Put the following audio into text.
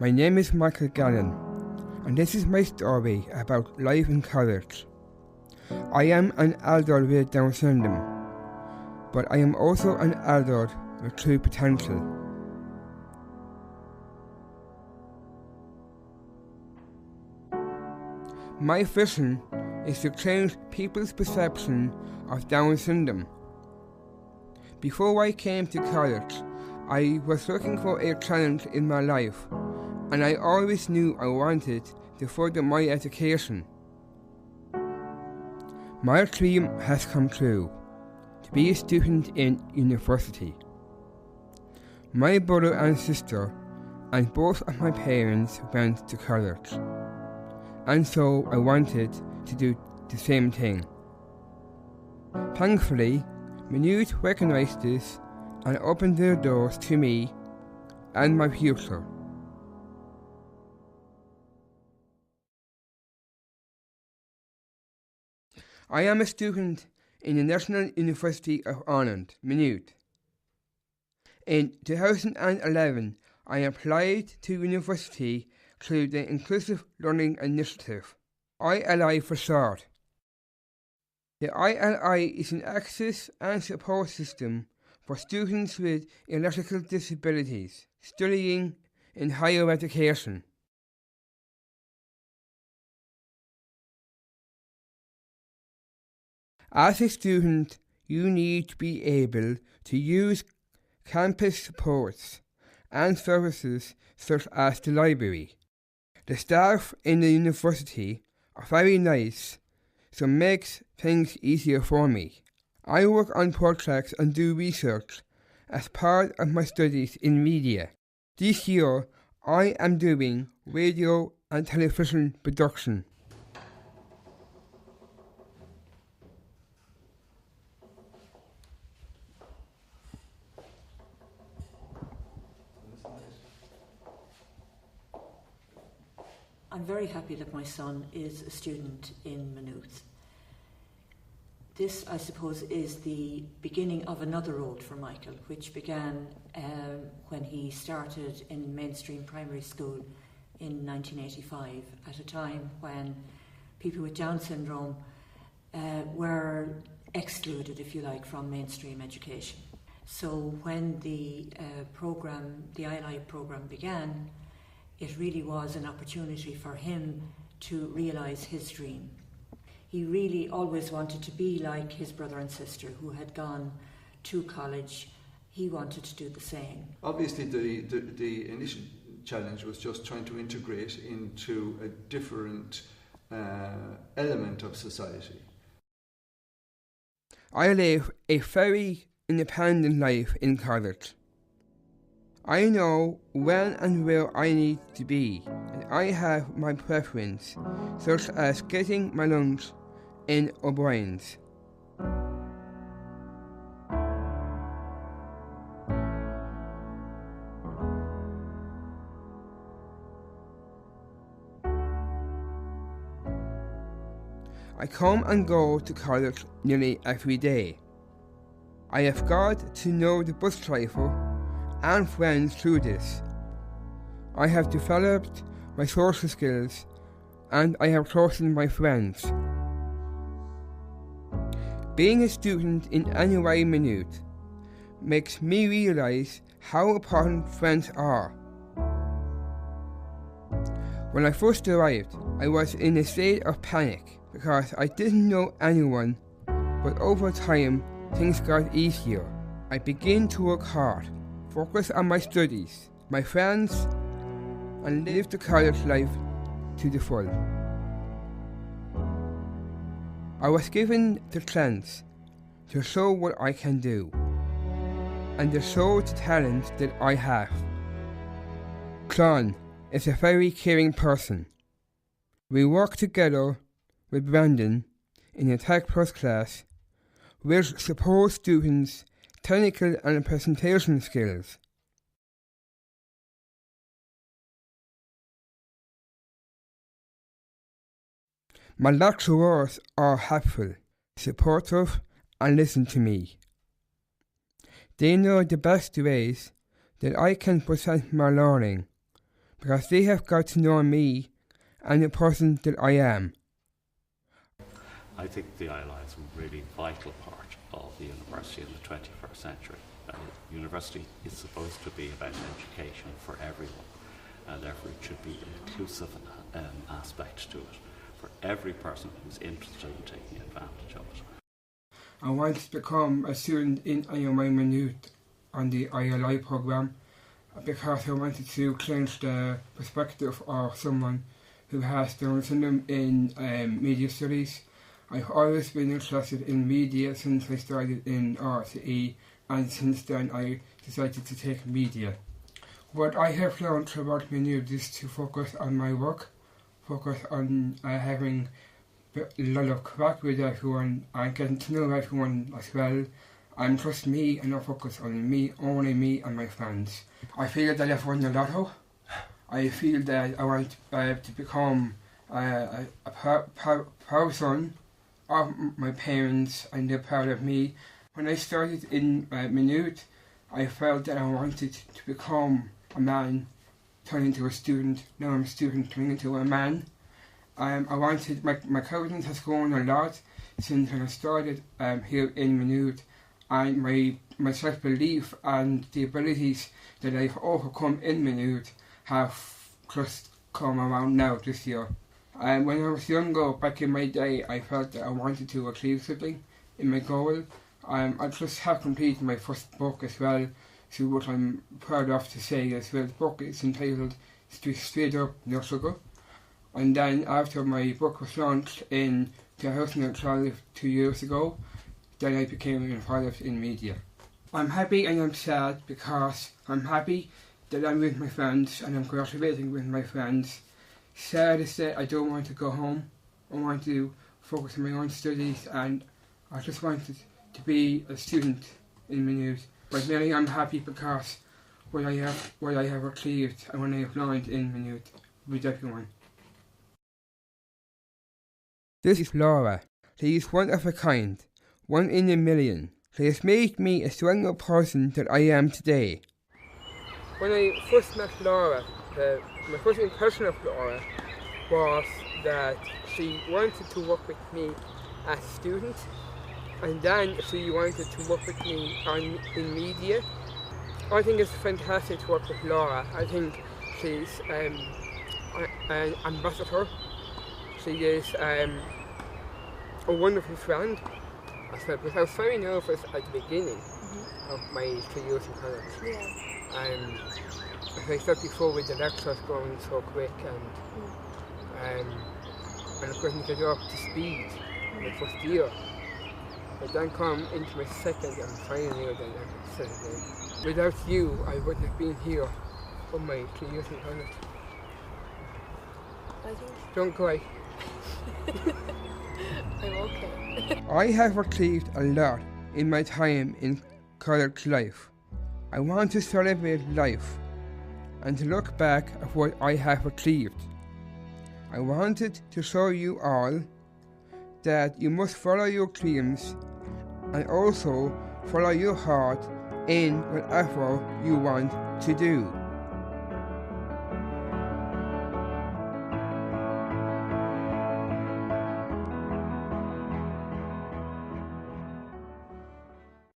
My name is Michael Gannon, and this is my story about life in college. I am an adult with Down syndrome, but I am also an adult with true potential. My vision is to change people's perception of Down syndrome. Before I came to college, I was looking for a challenge in my life, and I always knew I wanted to further my education. My dream has come true, to be a student in university. My brother and sister and both of my parents went to college, and so I wanted to do the same thing. Thankfully, Maynooth recognised this and opened their doors to me and my future. I am a student in the National University of Ireland, Maynooth. In 2011, I applied to university through the Inclusive Learning Initiative, ILI for short. The ILI is an access and support system for students with intellectual disabilities studying in higher education. As a student, you need to be able to use campus supports and services such as the library. The staff in the university are very nice, so it makes things easier for me. I work on projects and do research as part of my studies in media. This year, I am doing radio and television production. I'm very happy that my son is a student in Maynooth. This, I suppose, is the beginning of another road for Michael, which began when he started in mainstream primary school in 1985, at a time when people with Down syndrome were excluded, if you like, from mainstream education. So when the ILI program began, it really was an opportunity for him to realise his dream. He really always wanted to be like his brother and sister who had gone to college. He wanted to do the same. Obviously the initial challenge was just trying to integrate into a different element of society. I live a very independent life in college. I know when and where I need to be, and I have my preference, such as getting my lunch in O'Brien's. I come and go to college nearly every day. I have got to know the bus driver and friends through this. I have developed my social skills and I have chosen my friends. Being a student in NUI Maynooth makes me realise how important friends are. When I first arrived, I was in a state of panic because I didn't know anyone, but over time things got easier. I began to work hard, focus on my studies, my friends, and live the college life to the full. I was given the chance to show what I can do, and to show the talent that I have. John is a very caring person. We work together with Brandon in a Tech Plus class, which supports students' technical and presentation skills. My lecturers are helpful, supportive, and listen to me. They know the best ways that I can present my learning, because they have got to know me and the person that I am. I think the ILI is a really vital part of the university in the 21st century. University is supposed to be about education for everyone, and therefore it should be an inclusive aspect to it for every person who's interested in taking advantage of it. I wanted to become a student in Maynooth on the ILI programme because I wanted to change the perspective of someone who has Down syndrome in media studies. I've always been interested in media since I started in RTE, and since then I decided to take media. What I have learned about Maynooth is to focus on my work, focus on having a lot of crack with everyone and getting to know everyone as well, and trust me and not focus on me, only me and my friends. I feel that I've won the lotto. I feel that I want to become a proud son of my parents, and they're proud of me. When I started in Maynooth, I felt that I wanted to become a man, turn into a student. Now I'm a student turning into a man. I wanted, my confidence has grown a lot since when I started here in Maynooth, and my self-belief and the abilities that I've overcome in Maynooth have just come around now this year. When I was younger, back in my day, I felt that I wanted to achieve something in my goal. I just have completed my first book as well, so what I'm proud of to say as well. The book is entitled Straight Up No Sugar. And then after my book was launched in 2012, 2 years ago, then I became involved in media. I'm happy and I'm sad because I'm happy that I'm with my friends and I'm graduating with my friends. Sad is that I don't want to go home. I want to focus on my own studies, and I just wanted to be a student in Maynooth. But really I'm happy because what I have achieved and what I have learned in Maynooth with everyone. This is Laura. She is one of a kind, one in a million. She has made me a stronger person that I am today. When I first met Laura, my first impression of Laura was that she wanted to work with me as a student, and then she wanted to work with me in media. I think it's fantastic to work with Laura. I think she's an ambassador. She is a wonderful friend. I was very nervous at the beginning of my 3 years in college. Yeah. As I said before, with the lectures going so quick, and I couldn't get up to speed in my first year. But then come into my second and final year, then I said again. Without you, I wouldn't have been here for my 3 years in college. Don't cry. I'm okay. I have achieved a lot in my time in college life. I want to celebrate life and to look back at what I have achieved. I wanted to show you all that you must follow your dreams and also follow your heart in whatever you want to do.